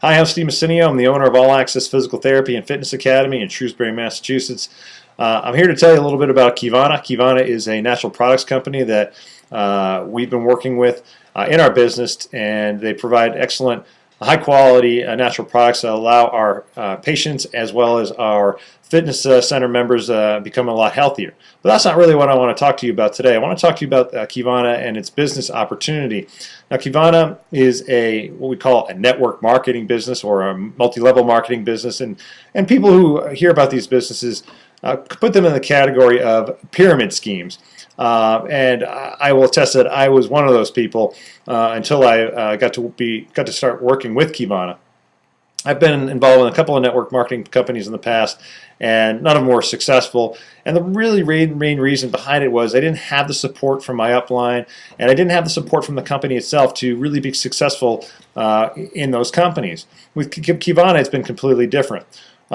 Hi, I'm Steve Messinio. I'm the owner of All Access Physical Therapy and Fitness Academy in Shrewsbury, Massachusetts. I'm here to tell you a little bit about Kivana. Kivana is a natural products company that we've been working with in our business, and they provide excellent, high-quality natural products that allow our patients as well as our fitness center members become a lot healthier. But that's not really what I want to talk to you about today. I want to talk to you about Kivana and its business opportunity. Now, Kivana is what we call a network marketing business or a multi-level marketing business, and people who hear about these businesses put them in the category of pyramid schemes. And I will attest that I was one of those people until I got to start working with Kivana. I've been involved in a couple of network marketing companies in the past, and none of them were successful. And the really main reason behind it was I didn't have the support from my upline, and I didn't have the support from the company itself to really be successful in those companies. With Kivana, it's been completely different.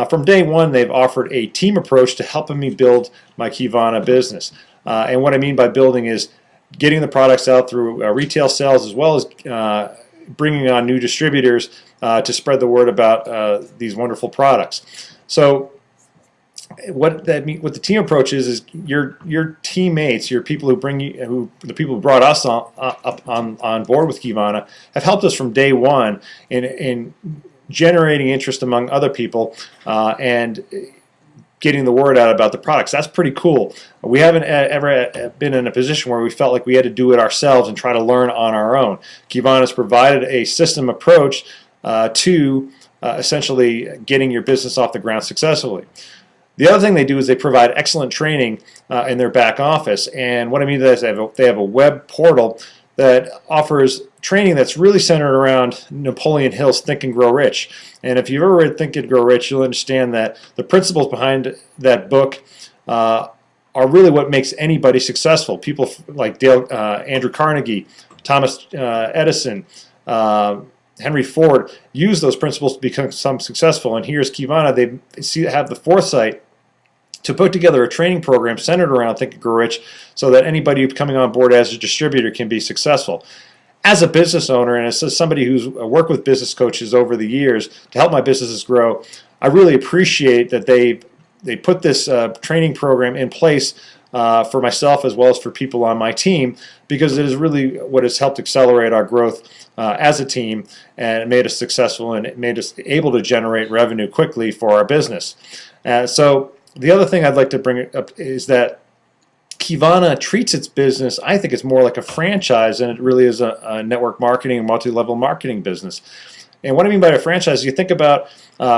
From day one, they've offered a team approach to helping me build my Kivana business. And what I mean by building is getting the products out through retail sales, as well as bringing on new distributors to spread the word about these wonderful products. So what the team approach is your teammates, your people who bring you, the people who brought us on board with Kivana, have helped us from day one in generating interest among other people and getting the word out about the products. That's pretty cool. We haven't ever been in a position where we felt like we had to do it ourselves and try to learn on our own. Kivana has provided a system approach to essentially getting your business off the ground successfully. The other thing they do is they provide excellent training in their back office, and what I mean by that is they have a web portal that offers training that's really centered around Napoleon Hill's Think and Grow Rich. And if you've ever read Think and Grow Rich, you'll understand that the principles behind that book are really what makes anybody successful. People like Andrew Carnegie, Thomas Edison, Henry Ford use those principles to become successful. And here's Kivana. They have the foresight to put together a training program centered around Think and Grow Rich so that anybody coming on board as a distributor can be successful. As a business owner and as somebody who's worked with business coaches over the years to help my businesses grow, I really appreciate that they put this training program in place for myself as well as for people on my team, because it is really what has helped accelerate our growth as a team, and it made us successful, and it made us able to generate revenue quickly for our business. So the other thing I'd like to bring up is that Kivana treats its business, I think it's more like a franchise than it really is a network marketing and multi-level marketing business. And what I mean by a franchise, you think about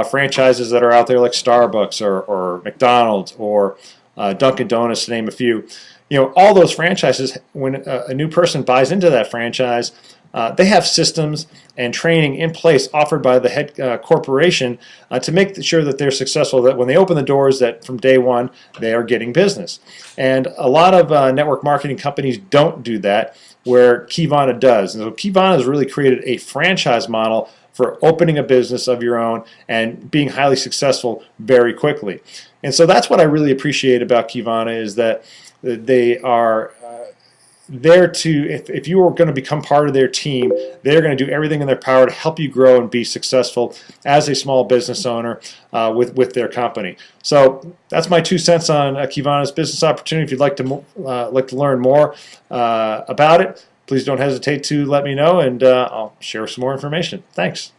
franchises that are out there like Starbucks or McDonald's or Dunkin' Donuts, to name a few. You know, all those franchises, when a new person buys into that franchise, they have systems and training in place offered by the head corporation to make sure that they're successful, that when they open the doors, that from day one they are getting business. And a lot of network marketing companies don't do that, where Kivana does. And so Kivana has really created a franchise model for opening a business of your own and being highly successful very quickly. And so that's what I really appreciate about Kivana, is that they are there to, if you are going to become part of their team, they're going to do everything in their power to help you grow and be successful as a small business owner with their company. So that's my 2 cents on Kivana's business opportunity. If you'd like to learn more about it, please don't hesitate to let me know, and I'll share some more information. Thanks.